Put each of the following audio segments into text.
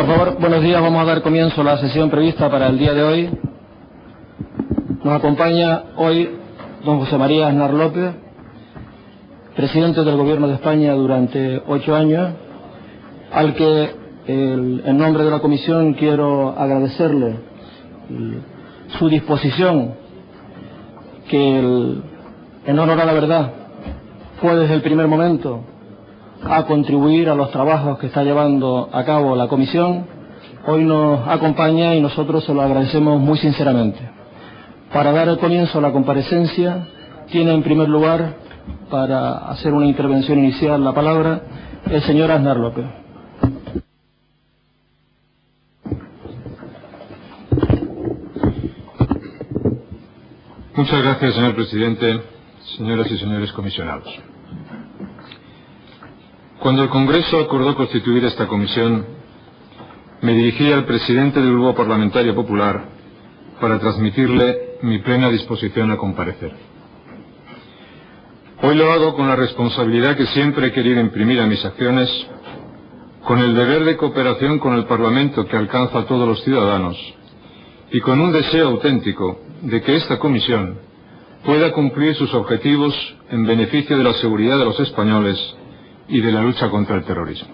Por favor, buenos días. Vamos a dar comienzo a la sesión prevista para el día de hoy. Nos acompaña hoy don José María Aznar López, presidente del Gobierno de España durante 8 años, al que en nombre de la Comisión quiero agradecerle su disposición, que en honor a la verdad fue desde el primer momento a contribuir a los trabajos que está llevando a cabo la Comisión. Hoy nos acompaña y nosotros se lo agradecemos muy sinceramente. Para dar el comienzo a la comparecencia, tiene en primer lugar, para hacer una intervención inicial, la palabra el señor Aznar López. Muchas gracias, señor presidente, señoras y señores comisionados. Cuando el Congreso acordó constituir esta comisión, me dirigí al presidente del Grupo Parlamentario Popular para transmitirle mi plena disposición a comparecer. Hoy lo hago con la responsabilidad que siempre he querido imprimir a mis acciones, con el deber de cooperación con el Parlamento que alcanza a todos los ciudadanos y con un deseo auténtico de que esta comisión pueda cumplir sus objetivos en beneficio de la seguridad de los españoles y de la lucha contra el terrorismo.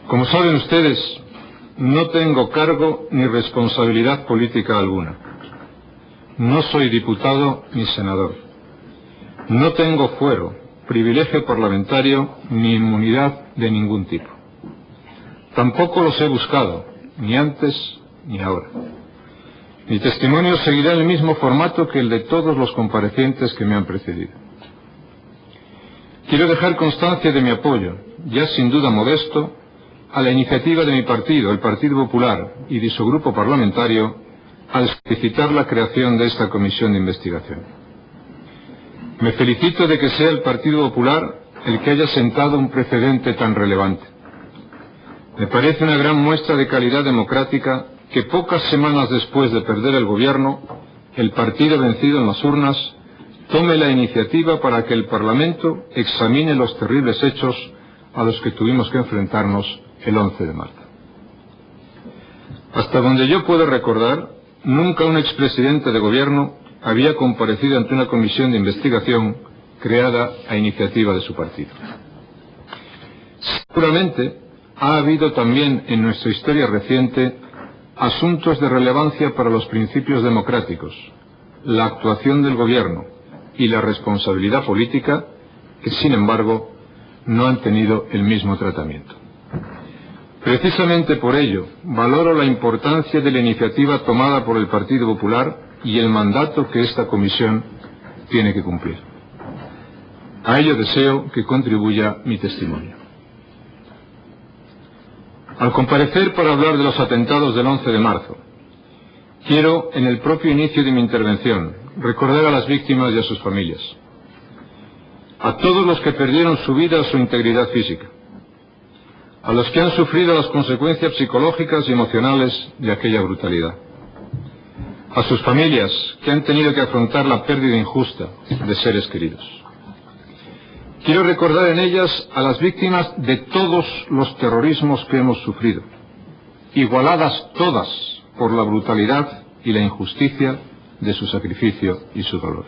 Como saben ustedes, no tengo cargo ni responsabilidad política alguna. No soy diputado ni senador. No tengo fuero, privilegio parlamentario ni inmunidad de ningún tipo. Tampoco los he buscado, ni antes ni ahora. Mi testimonio seguirá el mismo formato que el de todos los comparecientes que me han precedido. Quiero dejar constancia de mi apoyo, ya sin duda modesto, a la iniciativa de mi partido, el Partido Popular, y de su grupo parlamentario, al solicitar la creación de esta comisión de investigación. Me felicito de que sea el Partido Popular el que haya sentado un precedente tan relevante. Me parece una gran muestra de calidad democrática que pocas semanas después de perder el gobierno, el partido vencido en las urnas tome la iniciativa para que el Parlamento examine los terribles hechos a los que tuvimos que enfrentarnos el 11 de marzo. Hasta donde yo puedo recordar, nunca un expresidente de gobierno había comparecido ante una comisión de investigación creada a iniciativa de su partido. Seguramente ha habido también en nuestra historia reciente asuntos de relevancia para los principios democráticos, la actuación del gobierno y la responsabilidad política que, sin embargo, no han tenido el mismo tratamiento. Precisamente por ello, valoro la importancia de la iniciativa tomada por el Partido Popular y el mandato que esta comisión tiene que cumplir. A ello deseo que contribuya mi testimonio. Al comparecer para hablar de los atentados del 11 de marzo, quiero, en el propio inicio de mi intervención, recordar a las víctimas y a sus familias, a todos los que perdieron su vida o su integridad física, a los que han sufrido las consecuencias psicológicas y emocionales de aquella brutalidad, a sus familias que han tenido que afrontar la pérdida injusta de seres queridos. Quiero recordar en ellas a las víctimas de todos los terrorismos que hemos sufrido, igualadas todas por la brutalidad y la injusticia de su sacrificio y su dolor.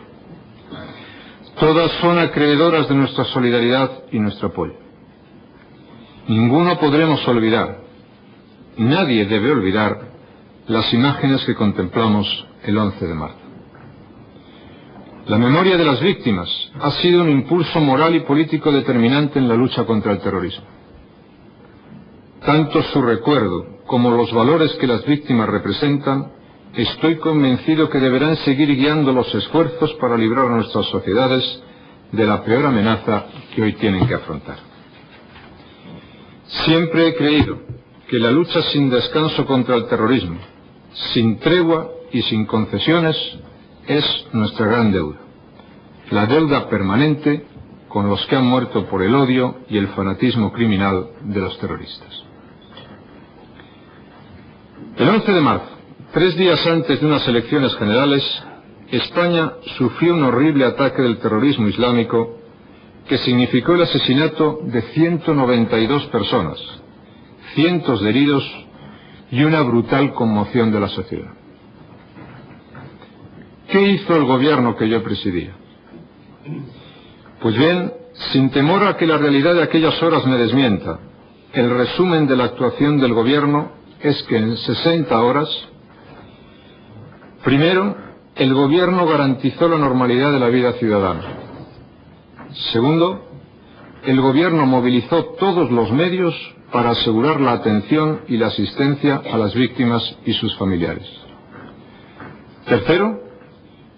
Todas son acreedoras de nuestra solidaridad y nuestro apoyo. Ninguno podremos olvidar, nadie debe olvidar las imágenes que contemplamos el 11 de marzo. La memoria de las víctimas ha sido un impulso moral y político determinante en la lucha contra el terrorismo. Tanto su recuerdo como los valores que las víctimas representan, estoy convencido que deberán seguir guiando los esfuerzos para librar a nuestras sociedades de la peor amenaza que hoy tienen que afrontar. Siempre he creído que la lucha sin descanso contra el terrorismo, sin tregua y sin concesiones, es nuestra gran deuda, la deuda permanente con los que han muerto por el odio y el fanatismo criminal de los terroristas. El 11 de marzo, 3 días antes de unas elecciones generales, España sufrió un horrible ataque del terrorismo islámico que significó el asesinato de 192 personas, cientos de heridos y una brutal conmoción de la sociedad. ¿Qué hizo el gobierno que yo presidía? Pues bien, sin temor a que la realidad de aquellas horas me desmienta, el resumen de la actuación del gobierno es que en 60 horas, primero, el gobierno garantizó la normalidad de la vida ciudadana. Segundo, el gobierno movilizó todos los medios para asegurar la atención y la asistencia a las víctimas y sus familiares. Tercero,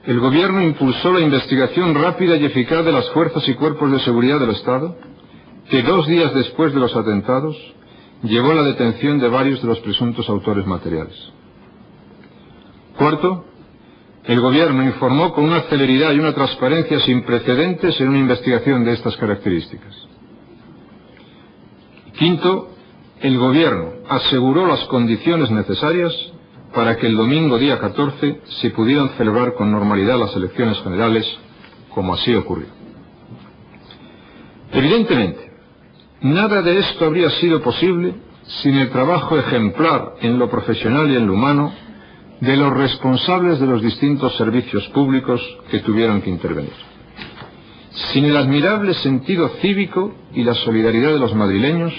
el gobierno impulsó la investigación rápida y eficaz de las fuerzas y cuerpos de seguridad del Estado, que 2 días después de los atentados llevó a la detención de varios de los presuntos autores materiales. Cuarto, el gobierno informó con una celeridad y una transparencia sin precedentes en una investigación de estas características. Quinto, el gobierno aseguró las condiciones necesarias para que el domingo día 14 se pudieran celebrar con normalidad las elecciones generales, como así ocurrió. Evidentemente, nada de esto habría sido posible sin el trabajo ejemplar en lo profesional y en lo humano de los responsables de los distintos servicios públicos que tuvieron que intervenir. Sin el admirable sentido cívico y la solidaridad de los madrileños,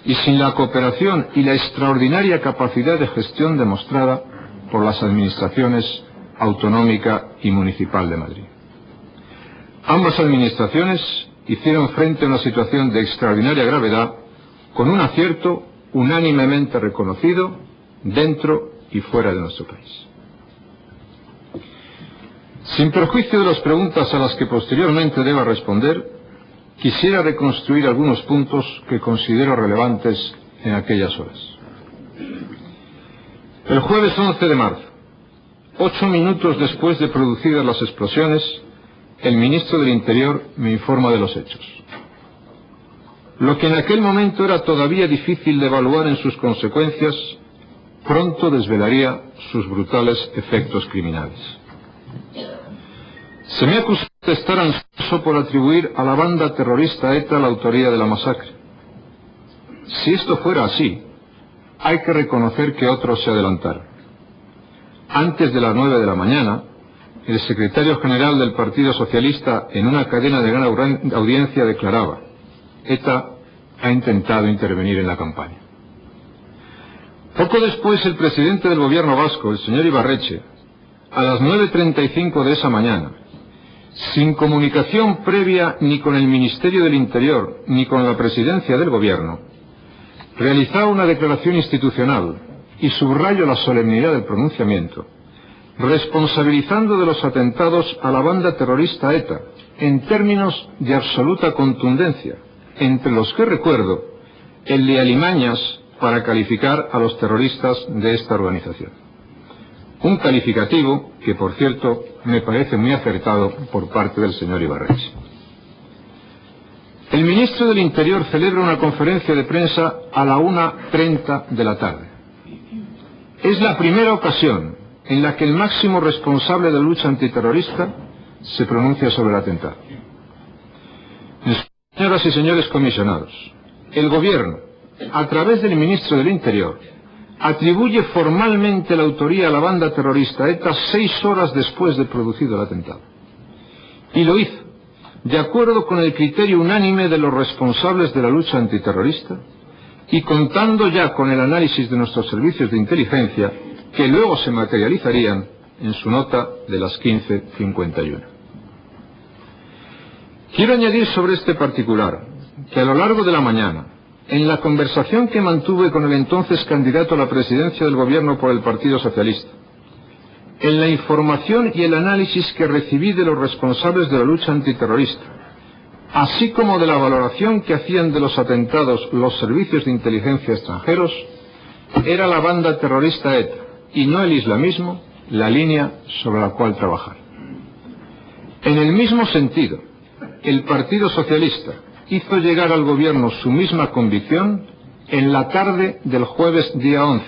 y sin la cooperación y la extraordinaria capacidad de gestión demostrada por las administraciones autonómica y municipal de Madrid. Ambas administraciones hicieron frente a una situación de extraordinaria gravedad con un acierto unánimemente reconocido dentro y fuera de nuestro país. Sin perjuicio de las preguntas a las que posteriormente deba responder, quisiera reconstruir algunos puntos que considero relevantes en aquellas horas. El jueves 11 de marzo, 8 minutos después de producidas las explosiones, el ministro del Interior me informa de los hechos. Lo que en aquel momento era todavía difícil de evaluar en sus consecuencias, pronto desvelaría sus brutales efectos criminales. Se me acusó de estar ansioso por atribuir a la banda terrorista ETA la autoría de la masacre. Si esto fuera así, hay que reconocer que otros se adelantaron. Antes de las 9 de la mañana, el secretario general del Partido Socialista, en una cadena de gran audiencia, declaraba: ETA ha intentado intervenir en la campaña. Poco después, el presidente del gobierno vasco, el señor Ibarretxe, a las 9:35 de esa mañana, sin comunicación previa ni con el Ministerio del Interior ni con la presidencia del gobierno, realizaba una declaración institucional, y subrayo la solemnidad del pronunciamiento, responsabilizando de los atentados a la banda terrorista ETA en términos de absoluta contundencia, entre los que recuerdo el de alimañas para calificar a los terroristas de esta organización. Un calificativo que, por cierto, me parece muy acertado por parte del señor Ibarretxe. El ministro del Interior celebra una conferencia de prensa a la 1:30 de la tarde. Es la primera ocasión en la que el máximo responsable de la lucha antiterrorista se pronuncia sobre el atentado. Señoras y señores comisionados, el gobierno, a través del ministro del Interior, atribuye formalmente la autoría a la banda terrorista ETA 6 horas después de producido el atentado. Y lo hizo de acuerdo con el criterio unánime de los responsables de la lucha antiterrorista y contando ya con el análisis de nuestros servicios de inteligencia, que luego se materializarían en su nota de las 15:51. Quiero añadir sobre este particular que a lo largo de la mañana, en la conversación que mantuve con el entonces candidato a la presidencia del gobierno por el Partido Socialista, en la información y el análisis que recibí de los responsables de la lucha antiterrorista, así como de la valoración que hacían de los atentados los servicios de inteligencia extranjeros, era la banda terrorista ETA, y no el islamismo, la línea sobre la cual trabajar. En el mismo sentido, el Partido Socialista hizo llegar al gobierno su misma convicción en la tarde del jueves día 11,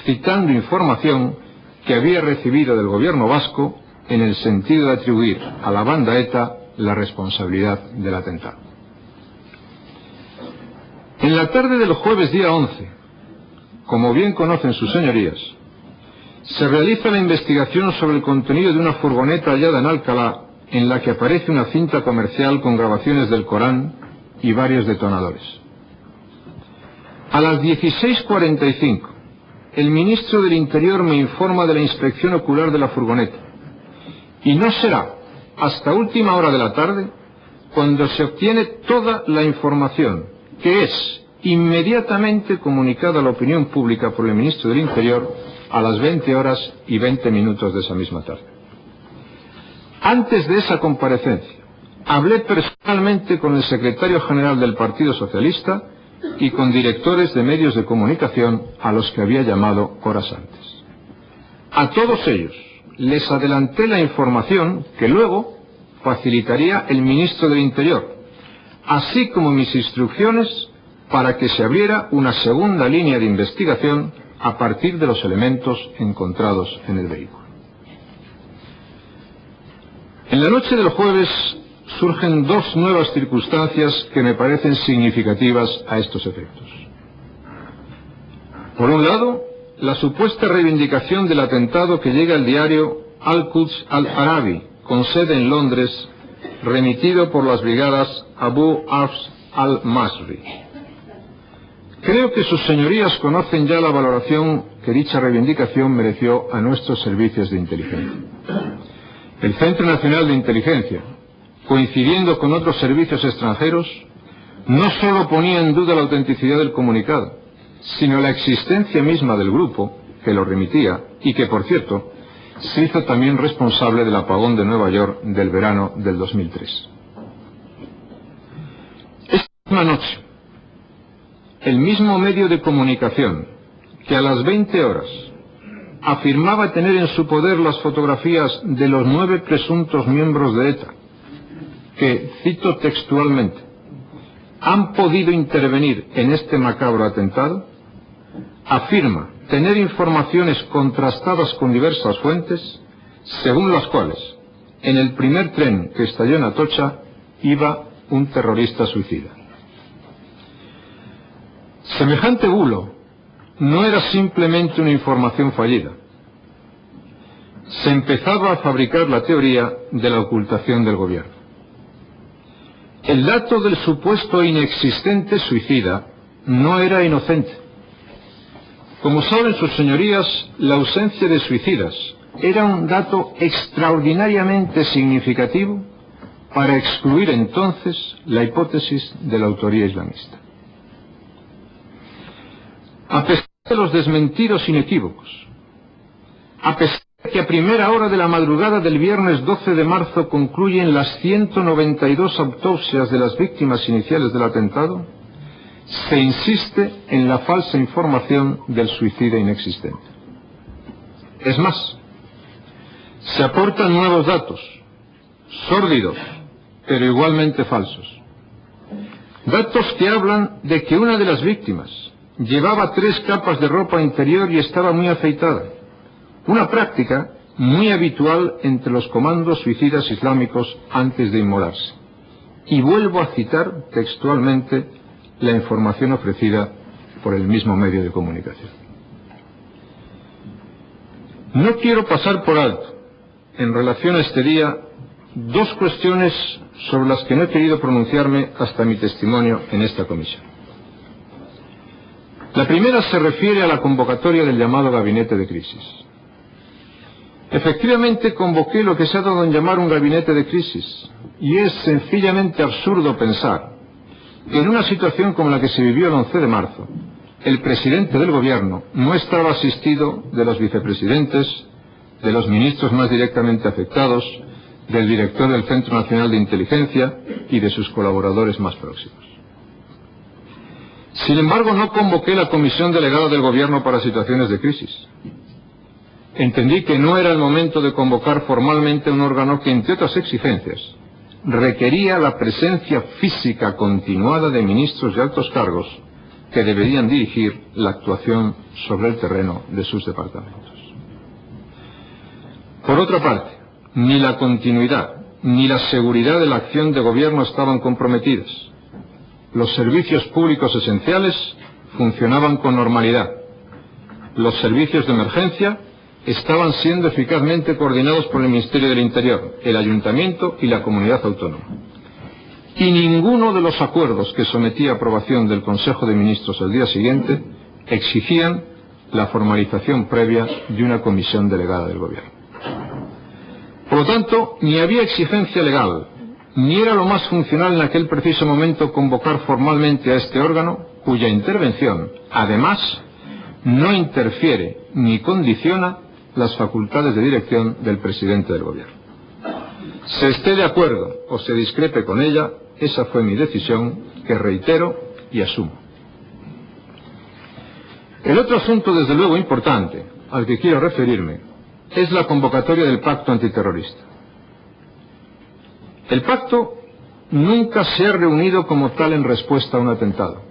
citando información que había recibido del gobierno vasco en el sentido de atribuir a la banda ETA la responsabilidad del atentado. En la tarde del jueves día 11, como bien conocen sus señorías, se realiza la investigación sobre el contenido de una furgoneta hallada en Alcalá, en la que aparece una cinta comercial con grabaciones del Corán y varios detonadores. A las 16:45, el ministro del Interior me informa de la inspección ocular de la furgoneta, y no será hasta última hora de la tarde cuando se obtiene toda la información, que es inmediatamente comunicada a la opinión pública por el ministro del Interior a las 20:20 de esa misma tarde. Antes de esa comparecencia, hablé personalmente con el secretario general del Partido Socialista y con directores de medios de comunicación a los que había llamado horas antes. A todos ellos les adelanté la información que luego facilitaría el ministro del Interior, así como mis instrucciones para que se abriera una segunda línea de investigación a partir de los elementos encontrados en el vehículo. En la noche del jueves surgen dos nuevas circunstancias que me parecen significativas a estos efectos. Por un lado, la supuesta reivindicación del atentado que llega al diario Al-Quds Al-Arabi, con sede en Londres, remitido por las brigadas Abu Hafs al-Masri. Creo que sus señorías conocen ya la valoración que dicha reivindicación mereció a nuestros servicios de inteligencia. El Centro Nacional de Inteligencia, coincidiendo con otros servicios extranjeros, no solo ponía en duda la autenticidad del comunicado, sino la existencia misma del grupo que lo remitía y que, por cierto, se hizo también responsable del apagón de Nueva York del verano del 2003. Esta misma noche, el mismo medio de comunicación que a las 20 horas afirmaba tener en su poder las fotografías de los 9 presuntos miembros de ETA, que, cito textualmente, han podido intervenir en este macabro atentado, afirma tener informaciones contrastadas con diversas fuentes, según las cuales, en el primer tren que estalló en Atocha, iba un terrorista suicida. Semejante bulo no era simplemente una información fallida. Se empezaba a fabricar la teoría de la ocultación del gobierno. El dato del supuesto inexistente suicida no era inocente. Como saben sus señorías, la ausencia de suicidas era un dato extraordinariamente significativo para excluir entonces la hipótesis de la autoría islamista. A pesar de los desmentidos inequívocos, a pesar de que a primera hora de la madrugada del viernes 12 de marzo concluyen las 192 autopsias de las víctimas iniciales del atentado, se insiste en la falsa información del suicida inexistente. Es más, se aportan nuevos datos, sórdidos, pero igualmente falsos. Datos que hablan de que una de las víctimas llevaba 3 capas de ropa interior y estaba muy afeitada, una práctica muy habitual entre los comandos suicidas islámicos antes de inmolarse. Y vuelvo a citar textualmente la información ofrecida por el mismo medio de comunicación. No quiero pasar por alto, en relación a este día, 2 cuestiones sobre las que no he querido pronunciarme hasta mi testimonio en esta comisión. La primera se refiere a la convocatoria del llamado gabinete de crisis. Efectivamente convoqué lo que se ha dado en llamar un gabinete de crisis, y es sencillamente absurdo pensar que en una situación como la que se vivió el 11 de marzo, el presidente del gobierno no estaba asistido de los vicepresidentes, de los ministros más directamente afectados, del director del Centro Nacional de Inteligencia y de sus colaboradores más próximos. Sin embargo, no convoqué la comisión delegada del gobierno para situaciones de crisis. Entendí que no era el momento de convocar formalmente un órgano que, entre otras exigencias, requería la presencia física continuada de ministros y altos cargos que deberían dirigir la actuación sobre el terreno de sus departamentos. Por otra parte, ni la continuidad ni la seguridad de la acción de gobierno estaban comprometidas. Los servicios públicos esenciales funcionaban con normalidad. Los servicios de emergencia estaban siendo eficazmente coordinados por el Ministerio del Interior, el Ayuntamiento y la Comunidad Autónoma. Y ninguno de los acuerdos que sometía a aprobación del Consejo de Ministros el día siguiente exigían la formalización previa de una comisión delegada del Gobierno. Por lo tanto, ni había exigencia legal, ni era lo más funcional en aquel preciso momento convocar formalmente a este órgano, cuya intervención, además, no interfiere ni condiciona las facultades de dirección del presidente del Gobierno. Se esté de acuerdo o se discrepe con ella, esa fue mi decisión, que reitero y asumo. El otro asunto, desde luego importante, al que quiero referirme, es la convocatoria del pacto antiterrorista. El pacto nunca se ha reunido como tal en respuesta a un atentado.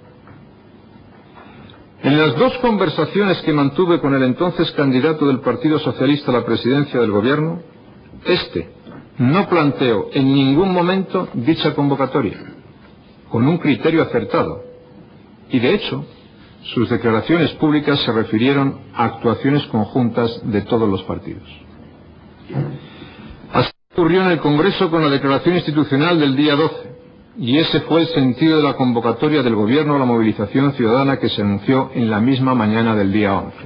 En las dos conversaciones que mantuve con el entonces candidato del Partido Socialista a la presidencia del Gobierno, no planteó en ningún momento dicha convocatoria, con un criterio acertado, y de hecho, sus declaraciones públicas se refirieron a actuaciones conjuntas de todos los partidos. Así ocurrió en el Congreso con la declaración institucional del día 12, y ese fue el sentido de la convocatoria del Gobierno a la movilización ciudadana que se anunció en la misma mañana del día 11.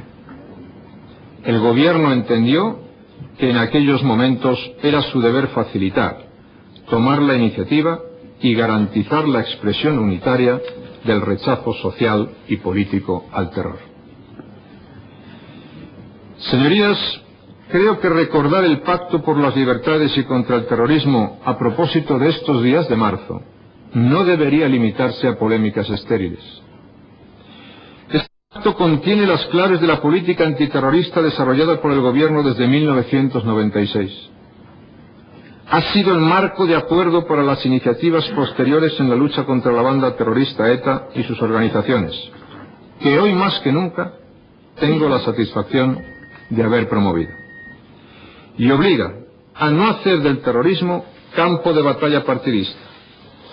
El Gobierno entendió que en aquellos momentos era su deber facilitar, tomar la iniciativa y garantizar la expresión unitaria del rechazo social y político al terror. Señorías, creo que recordar el Pacto por las Libertades y contra el Terrorismo a propósito de estos días de marzo no debería limitarse a polémicas estériles. Este pacto contiene las claves de la política antiterrorista desarrollada por el Gobierno desde 1996. Ha sido el marco de acuerdo para las iniciativas posteriores en la lucha contra la banda terrorista ETA y sus organizaciones, que hoy más que nunca tengo la satisfacción de haber promovido. Y obliga a no hacer del terrorismo campo de batalla partidista,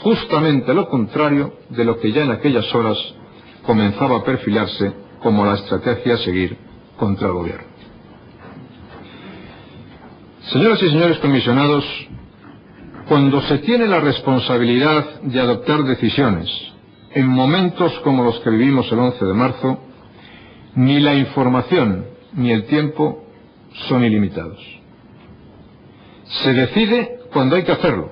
justamente lo contrario de lo que ya en aquellas horas comenzaba a perfilarse como la estrategia a seguir contra el Gobierno. Señoras y señores comisionados, cuando se tiene la responsabilidad de adoptar decisiones en momentos como los que vivimos el 11 de marzo, ni la información ni el tiempo son ilimitados. Se decide cuando hay que hacerlo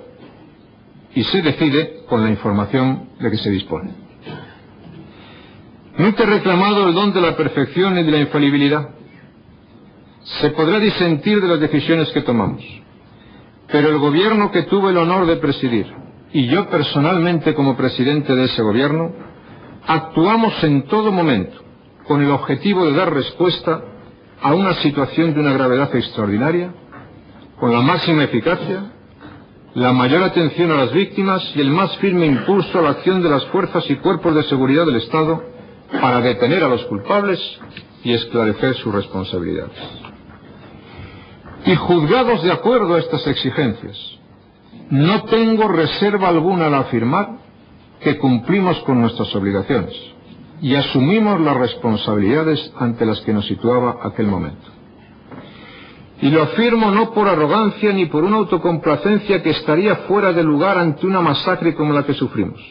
y se decide con la información de que se dispone. Nunca he reclamado el don de la perfección y de la infalibilidad. Se podrá disentir de las decisiones que tomamos, pero el Gobierno que tuve el honor de presidir, y yo personalmente como presidente de ese Gobierno, actuamos en todo momento con el objetivo de dar respuesta a una situación de una gravedad extraordinaria, con la máxima eficacia, la mayor atención a las víctimas y el más firme impulso a la acción de las fuerzas y cuerpos de seguridad del Estado para detener a los culpables y esclarecer sus responsabilidades. Y juzgados de acuerdo a estas exigencias, no tengo reserva alguna al afirmar que cumplimos con nuestras obligaciones y asumimos las responsabilidades ante las que nos situaba aquel momento. Y lo afirmo no por arrogancia ni por una autocomplacencia que estaría fuera de lugar ante una masacre como la que sufrimos,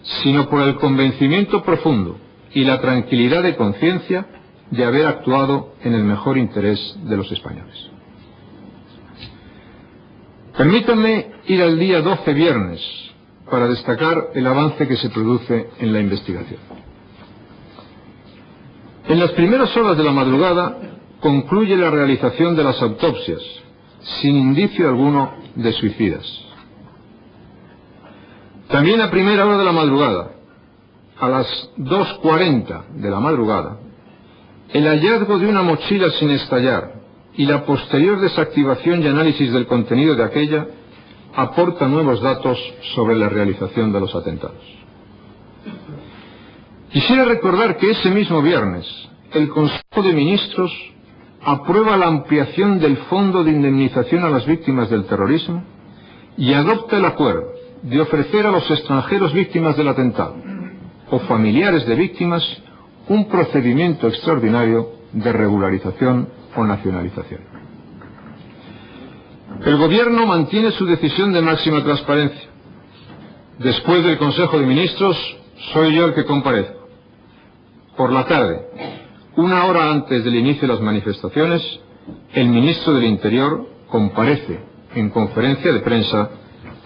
sino por el convencimiento profundo y la tranquilidad de conciencia de haber actuado en el mejor interés de los españoles. Permítanme ir al día 12, viernes, para destacar el avance que se produce en la investigación. En las primeras horas de la madrugada concluye la realización de las autopsias, sin indicio alguno de suicidas. También a primera hora de la madrugada, a las 2:40 de la madrugada, el hallazgo de una mochila sin estallar y la posterior desactivación y análisis del contenido de aquella aporta nuevos datos sobre la realización de los atentados. Quisiera recordar que ese mismo viernes el Consejo de Ministros aprueba la ampliación del Fondo de Indemnización a las Víctimas del Terrorismo y adopta el acuerdo de ofrecer a los extranjeros víctimas del atentado o familiares de víctimas un procedimiento extraordinario de regularización o nacionalización. El Gobierno mantiene su decisión de máxima transparencia. Después del Consejo de Ministros, soy yo el que comparezco. Por la tarde, una hora antes del inicio de las manifestaciones, el ministro del Interior comparece en conferencia de prensa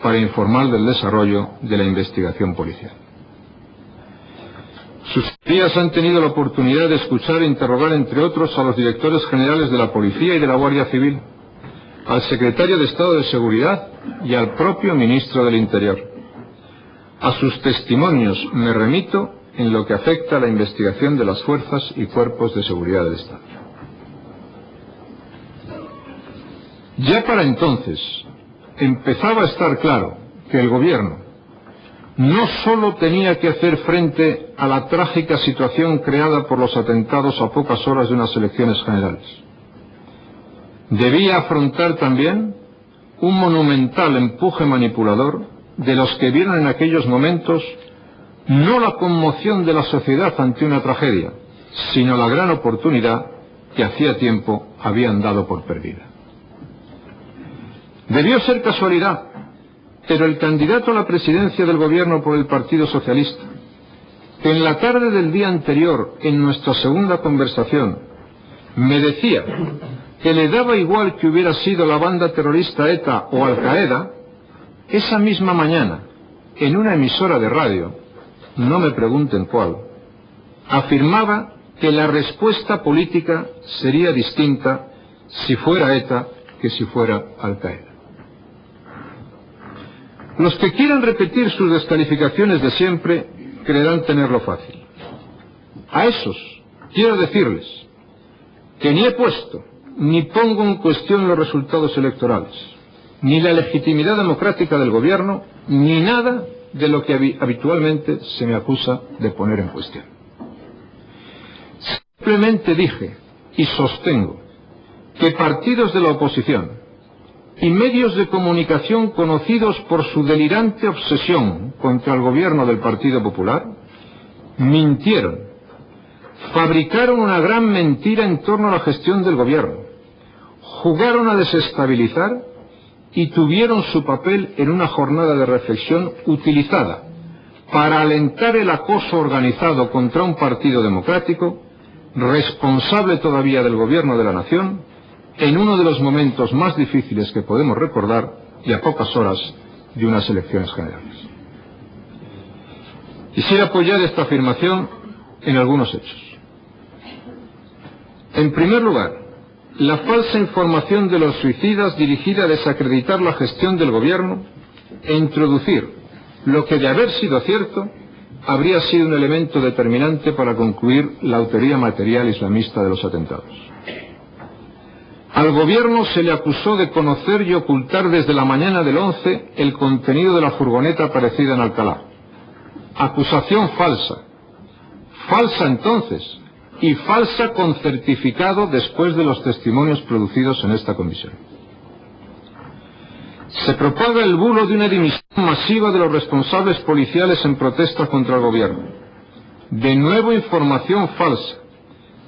para informar del desarrollo de la investigación policial. Sus señorías han tenido la oportunidad de escuchar e interrogar, entre otros, a los directores generales de la Policía y de la Guardia Civil, al secretario de Estado de Seguridad y al propio ministro del Interior. A sus testimonios me remito en lo que afecta a la investigación de las fuerzas y cuerpos de seguridad del Estado. Ya para entonces empezaba a estar claro que el Gobierno no solo tenía que hacer frente a la trágica situación creada por los atentados a pocas horas de unas elecciones generales, debía afrontar también un monumental empuje manipulador de los que vieron en aquellos momentos no la conmoción de la sociedad ante una tragedia, sino la gran oportunidad que hacía tiempo habían dado por perdida. Debió ser casualidad, pero el candidato a la presidencia del Gobierno por el Partido Socialista, que en la tarde del día anterior, en nuestra segunda conversación, me decía que le daba igual que hubiera sido la banda terrorista ETA o Al-Qaeda, esa misma mañana, en una emisora de radio, no me pregunten cuál, afirmaba que la respuesta política sería distinta si fuera ETA que si fuera Al-Qaeda. Los que quieran repetir sus descalificaciones de siempre creerán tenerlo fácil. A esos quiero decirles que ni he puesto ni pongo en cuestión los resultados electorales, ni la legitimidad democrática del Gobierno, ni nada de lo que habitualmente se me acusa de poner en cuestión. Simplemente dije y sostengo que partidos de la oposición y medios de comunicación conocidos por su delirante obsesión contra el gobierno del Partido Popular mintieron, fabricaron una gran mentira en torno a la gestión del gobierno, jugaron a desestabilizar y tuvieron su papel en una jornada de reflexión utilizada para alentar el acoso organizado contra un partido democrático, responsable todavía del gobierno de la nación, en uno de los momentos más difíciles que podemos recordar y a pocas horas de unas elecciones generales. Quisiera apoyar esta afirmación en algunos hechos. En primer lugar, la falsa información de los suicidas dirigida a desacreditar la gestión del gobierno e introducir lo que, de haber sido cierto, habría sido un elemento determinante para concluir la autoría material islamista de los atentados. Al gobierno se le acusó de conocer y ocultar desde la mañana del 11 el contenido de la furgoneta aparecida en Alcalá. Acusación falsa. Falsa entonces, y falsa con certificado después de los testimonios producidos en esta comisión. Se propaga el bulo de una dimisión masiva de los responsables policiales en protesta contra el gobierno. De nuevo información falsa,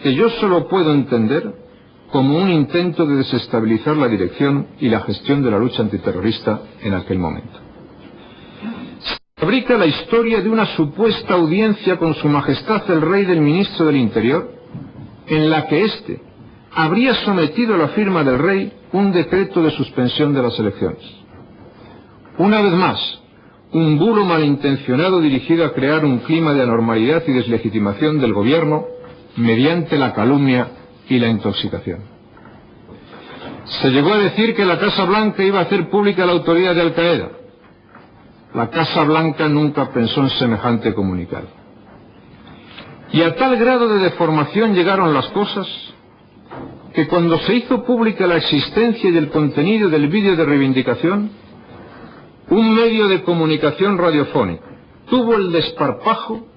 que yo solo puedo entender como un intento de desestabilizar la dirección y la gestión de la lucha antiterrorista en aquel momento. Se fabrica la historia de una supuesta audiencia con Su Majestad el Rey del Ministro del Interior, en la que éste habría sometido a la firma del Rey un decreto de suspensión de las elecciones. Una vez más, un bulo malintencionado dirigido a crear un clima de anormalidad y deslegitimación del gobierno mediante la calumnia y la intoxicación. Se llegó a decir que la Casa Blanca iba a hacer pública la autoría de Al-Qaeda. La Casa Blanca nunca pensó en semejante comunicado. Y a tal grado de deformación llegaron las cosas que cuando se hizo pública la existencia y el contenido del vídeo de reivindicación, un medio de comunicación radiofónico tuvo el desparpajo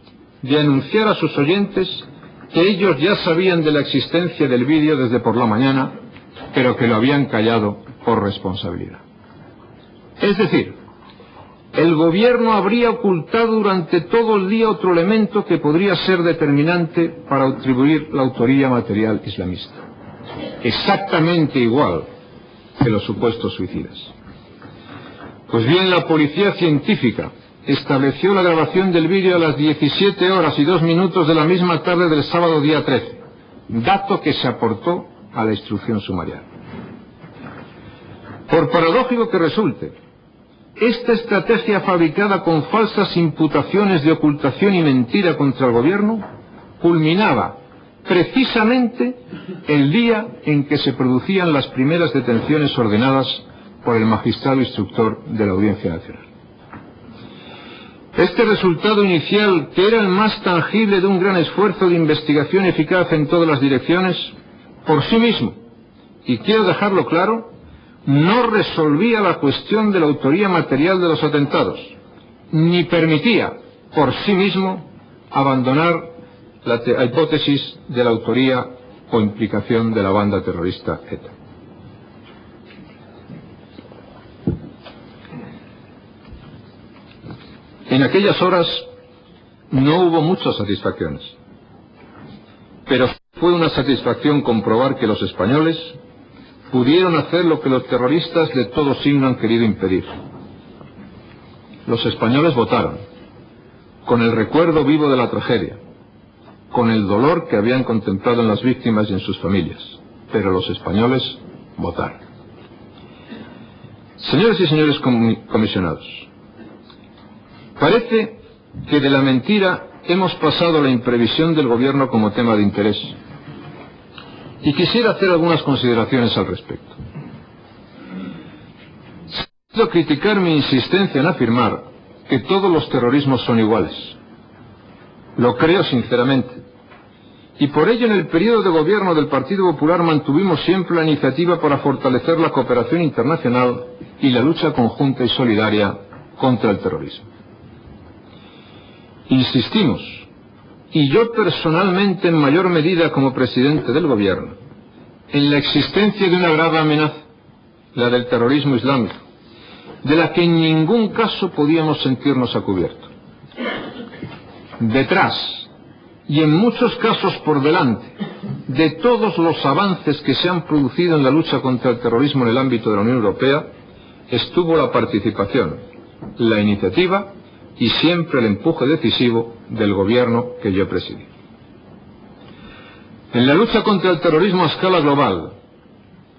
de anunciar a sus oyentes que ellos ya sabían de la existencia del vídeo desde por la mañana, pero que lo habían callado por responsabilidad. Es decir, el gobierno habría ocultado durante todo el día otro elemento que podría ser determinante para atribuir la autoría material islamista, exactamente igual que los supuestos suicidas. Pues bien, la policía científica estableció la grabación del vídeo a las 17 horas y 2 minutos de la misma tarde del sábado día 13, dato que se aportó a la instrucción sumarial. Por paradójico que resulte, esta estrategia fabricada con falsas imputaciones de ocultación y mentira contra el gobierno culminaba precisamente el día en que se producían las primeras detenciones ordenadas por el magistrado instructor de la Audiencia Nacional. Este resultado inicial, que era el más tangible de un gran esfuerzo de investigación eficaz en todas las direcciones, por sí mismo, y quiero dejarlo claro, no resolvía la cuestión de la autoría material de los atentados, ni permitía, por sí mismo, abandonar la hipótesis de la autoría o implicación de la banda terrorista ETA. En aquellas horas no hubo muchas satisfacciones, pero fue una satisfacción comprobar que los españoles pudieron hacer lo que los terroristas de todo signo han querido impedir. Los españoles votaron, con el recuerdo vivo de la tragedia, con el dolor que habían contemplado en las víctimas y en sus familias, pero los españoles votaron. Señores y señores comisionados, parece que de la mentira hemos pasado a la imprevisión del gobierno como tema de interés. Y quisiera hacer algunas consideraciones al respecto. Quiero criticar mi insistencia en afirmar que todos los terrorismos son iguales. Lo creo sinceramente. Y por ello en el periodo de gobierno del Partido Popular mantuvimos siempre la iniciativa para fortalecer la cooperación internacional y la lucha conjunta y solidaria contra el terrorismo. Insistimos, y yo personalmente en mayor medida como presidente del gobierno, en la existencia de una grave amenaza, la del terrorismo islámico, de la que en ningún caso podíamos sentirnos a cubierto. Detrás, y en muchos casos por delante, de todos los avances que se han producido en la lucha contra el terrorismo en el ámbito de la Unión Europea, estuvo la participación, la iniciativa y siempre el empuje decisivo del gobierno que yo presidí. En la lucha contra el terrorismo a escala global,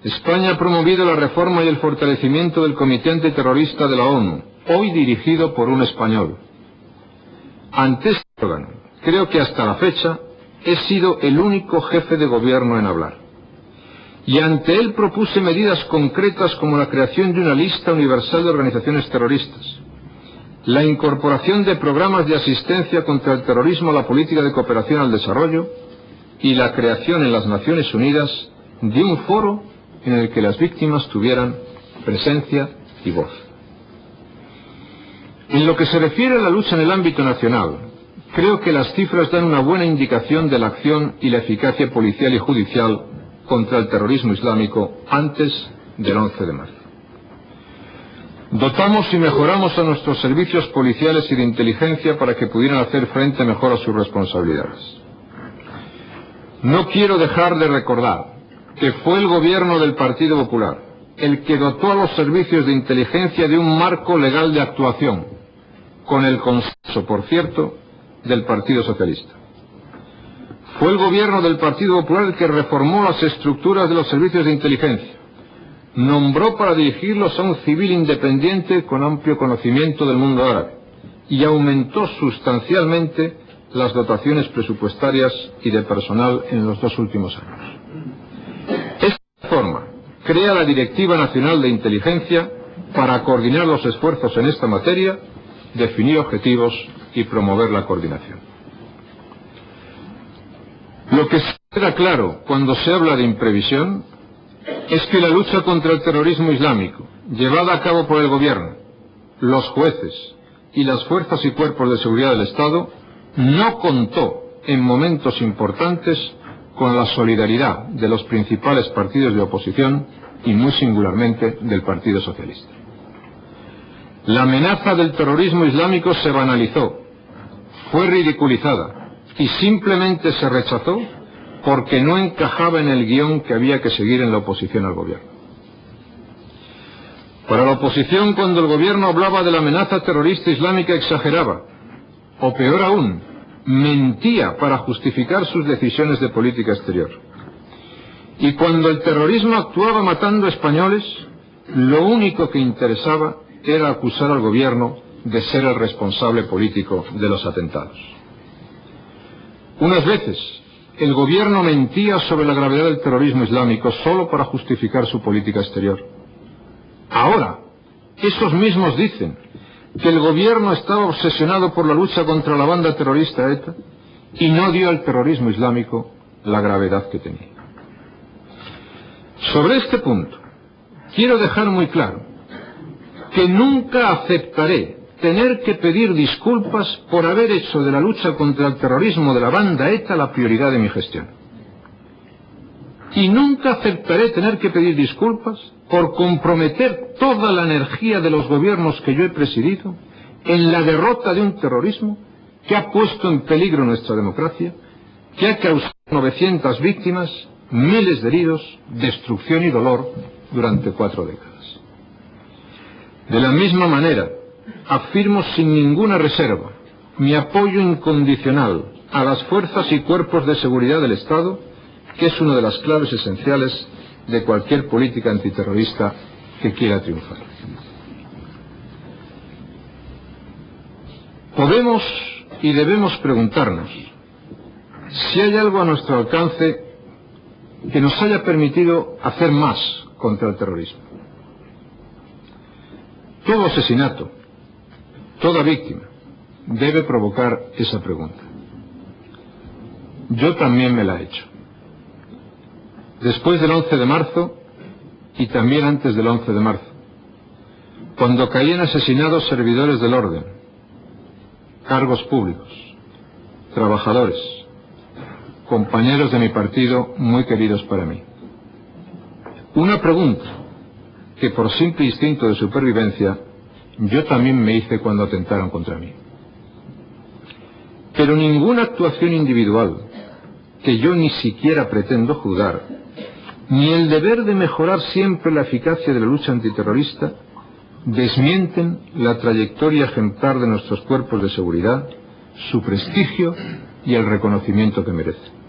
España ha promovido la reforma y el fortalecimiento del Comité Antiterrorista de la ONU, hoy dirigido por un español. Ante este órgano, creo que hasta la fecha he sido el único jefe de gobierno en hablar. Y ante él propuse medidas concretas como la creación de una lista universal de organizaciones terroristas, la incorporación de programas de asistencia contra el terrorismo a la política de cooperación al desarrollo y la creación en las Naciones Unidas de un foro en el que las víctimas tuvieran presencia y voz. En lo que se refiere a la lucha en el ámbito nacional, creo que las cifras dan una buena indicación de la acción y la eficacia policial y judicial contra el terrorismo islámico antes del 11 de marzo. Dotamos y mejoramos a nuestros servicios policiales y de inteligencia para que pudieran hacer frente mejor a sus responsabilidades. No quiero dejar de recordar que fue el gobierno del Partido Popular el que dotó a los servicios de inteligencia de un marco legal de actuación, con el consenso, por cierto, del Partido Socialista. Fue el gobierno del Partido Popular el que reformó las estructuras de los servicios de inteligencia, nombró para dirigirlos a un civil independiente con amplio conocimiento del mundo árabe y aumentó sustancialmente las dotaciones presupuestarias y de personal en los 2 últimos años. Esta reforma crea la Directiva Nacional de Inteligencia para coordinar los esfuerzos en esta materia, definir objetivos y promover la coordinación. Lo que queda claro cuando se habla de imprevisión es que la lucha contra el terrorismo islámico, llevada a cabo por el gobierno, los jueces y las fuerzas y cuerpos de seguridad del Estado, no contó en momentos importantes con la solidaridad de los principales partidos de oposición y muy singularmente del Partido Socialista. La amenaza del terrorismo islámico se banalizó, fue ridiculizada y simplemente se rechazó porque no encajaba en el guión que había que seguir en la oposición al gobierno. Para la oposición, cuando el gobierno hablaba de la amenaza terrorista islámica, exageraba, o peor aún, mentía para justificar sus decisiones de política exterior. Y cuando el terrorismo actuaba matando españoles, lo único que interesaba era acusar al gobierno de ser el responsable político de los atentados. Unas veces, el gobierno mentía sobre la gravedad del terrorismo islámico solo para justificar su política exterior. Ahora, esos mismos dicen que el gobierno estaba obsesionado por la lucha contra la banda terrorista ETA y no dio al terrorismo islámico la gravedad que tenía. Sobre este punto, quiero dejar muy claro que nunca aceptaré tener que pedir disculpas por haber hecho de la lucha contra el terrorismo de la banda ETA la prioridad de mi gestión. Y nunca aceptaré tener que pedir disculpas por comprometer toda la energía de los gobiernos que yo he presidido en la derrota de un terrorismo que ha puesto en peligro nuestra democracia, que ha causado 900 víctimas, miles de heridos, destrucción y dolor durante 4 décadas. De la misma manera, afirmo sin ninguna reserva mi apoyo incondicional a las fuerzas y cuerpos de seguridad del Estado, que es una de las claves esenciales de cualquier política antiterrorista que quiera triunfar. Podemos y debemos preguntarnos si hay algo a nuestro alcance que nos haya permitido hacer más contra el terrorismo. Todo asesinato, toda víctima, debe provocar esa pregunta. Yo también me la he hecho. Después del 11 de marzo y también antes del 11 de marzo, cuando caían asesinados servidores del orden, cargos públicos, trabajadores, compañeros de mi partido muy queridos para mí. Una pregunta que por simple instinto de supervivencia yo también me hice cuando atentaron contra mí. Pero ninguna actuación individual, que yo ni siquiera pretendo juzgar, ni el deber de mejorar siempre la eficacia de la lucha antiterrorista, desmienten la trayectoria ejemplar de nuestros cuerpos de seguridad, su prestigio y el reconocimiento que merecen.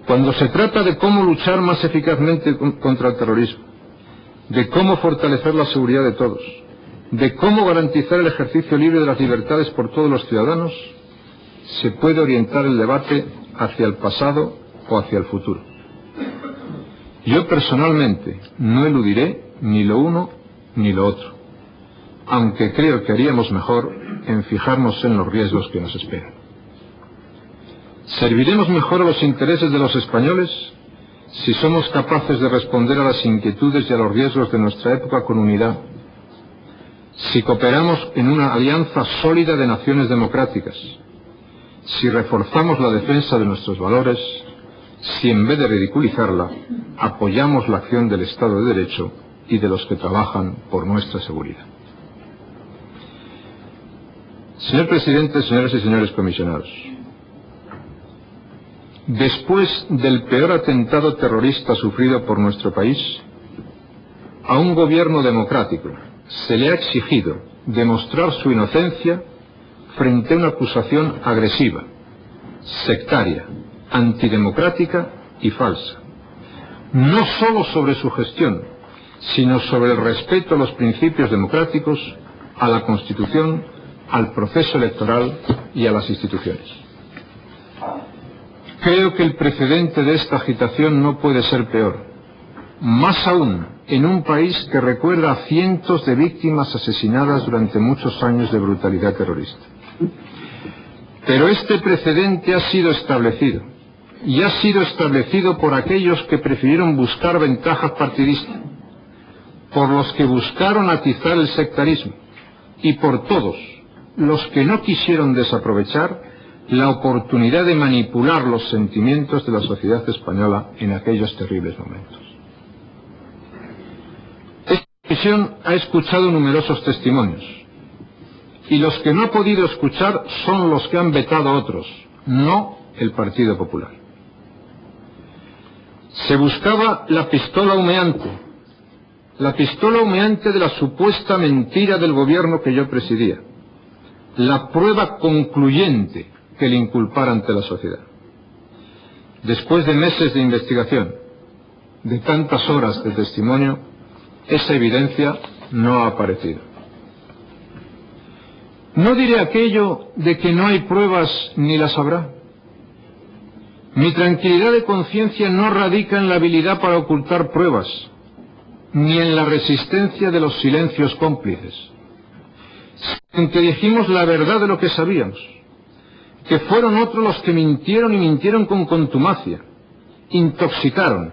Cuando se trata de cómo luchar más eficazmente contra el terrorismo, de cómo fortalecer la seguridad de todos, de cómo garantizar el ejercicio libre de las libertades por todos los ciudadanos, se puede orientar el debate hacia el pasado o hacia el futuro. Yo personalmente no eludiré ni lo uno ni lo otro, aunque creo que haríamos mejor en fijarnos en los riesgos que nos esperan. ¿Serviremos mejor a los intereses de los españoles si somos capaces de responder a las inquietudes y a los riesgos de nuestra época con unidad? Si cooperamos en una alianza sólida de naciones democráticas, si reforzamos la defensa de nuestros valores, si en vez de ridiculizarla, apoyamos la acción del Estado de Derecho y de los que trabajan por nuestra seguridad. Señor Presidente, señoras y señores comisionados, después del peor atentado terrorista sufrido por nuestro país, a un gobierno democrático se le ha exigido demostrar su inocencia frente a una acusación agresiva, sectaria, antidemocrática y falsa, no solo sobre su gestión, sino sobre el respeto a los principios democráticos, a la Constitución, al proceso electoral y a las instituciones. Creo que el precedente de esta agitación no puede ser peor, más aún en un país que recuerda a cientos de víctimas asesinadas durante muchos años de brutalidad terrorista. Pero este precedente ha sido establecido, y ha sido establecido por aquellos que prefirieron buscar ventajas partidistas, por los que buscaron atizar el sectarismo, y por todos los que no quisieron desaprovechar la oportunidad de manipular los sentimientos de la sociedad española en aquellos terribles momentos. Esta ocasión ha escuchado numerosos testimonios, y los que no ha podido escuchar son los que han vetado a otros, no el Partido Popular. Se buscaba la pistola humeante de la supuesta mentira del gobierno que yo presidía, la prueba concluyente que le inculpara ante la sociedad. Después de meses de investigación, de tantas horas de testimonio, esa evidencia no ha aparecido. No diré aquello de que no hay pruebas ni las habrá. Mi tranquilidad de conciencia no radica en la habilidad para ocultar pruebas, ni en la resistencia de los silencios cómplices, sino en que dijimos la verdad de lo que sabíamos, que fueron otros los que mintieron y mintieron con contumacia, intoxicaron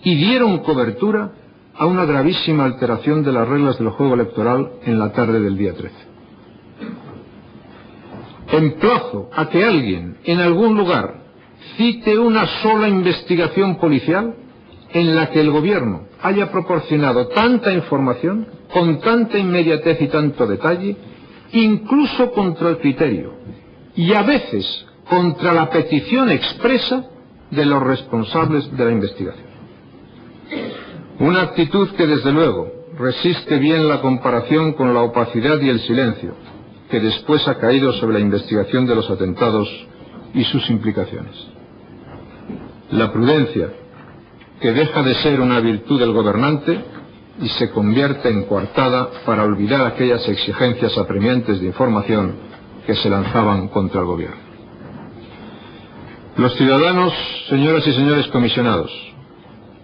y dieron cobertura a una gravísima alteración de las reglas del juego electoral en la tarde del día 13. Emplazo a que alguien en algún lugar cite una sola investigación policial en la que el gobierno haya proporcionado tanta información, con tanta inmediatez y tanto detalle, incluso contra el criterio y a veces contra la petición expresa de los responsables de la investigación. Una actitud que desde luego resiste bien la comparación con la opacidad y el silencio que después ha caído sobre la investigación de los atentados y sus implicaciones. La prudencia, que deja de ser una virtud del gobernante y se convierte en coartada para olvidar aquellas exigencias apremiantes de información que se lanzaban contra el gobierno. Los ciudadanos, señoras y señores comisionados,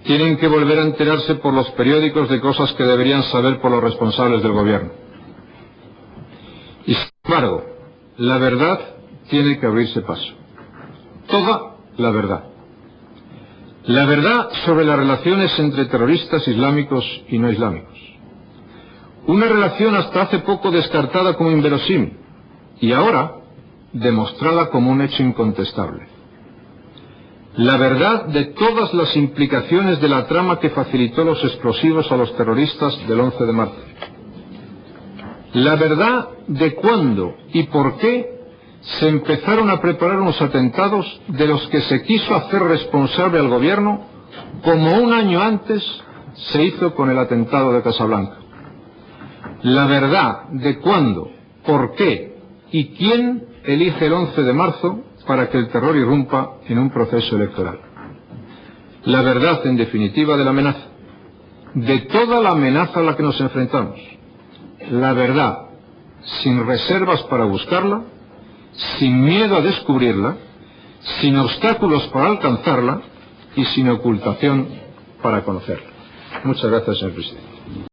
tienen que volver a enterarse por los periódicos de cosas que deberían saber por los responsables del gobierno. Y sin embargo, la verdad tiene que abrirse paso. Toda la verdad. La verdad sobre las relaciones entre terroristas islámicos y no islámicos. Una relación hasta hace poco descartada como inverosímil y ahora demostrada como un hecho incontestable. La verdad de todas las implicaciones de la trama que facilitó los explosivos a los terroristas del 11 de marzo. La verdad de cuándo y por qué se empezaron a preparar unos atentados de los que se quiso hacer responsable al gobierno, como un año antes se hizo con el atentado de Casablanca. La verdad de cuándo, por qué y quién elige el 11 de marzo para que el terror irrumpa en un proceso electoral. La verdad, en definitiva, de la amenaza, de toda la amenaza a la que nos enfrentamos. La verdad, sin reservas para buscarla, sin miedo a descubrirla, sin obstáculos para alcanzarla y sin ocultación para conocerla. Muchas gracias, señor presidente.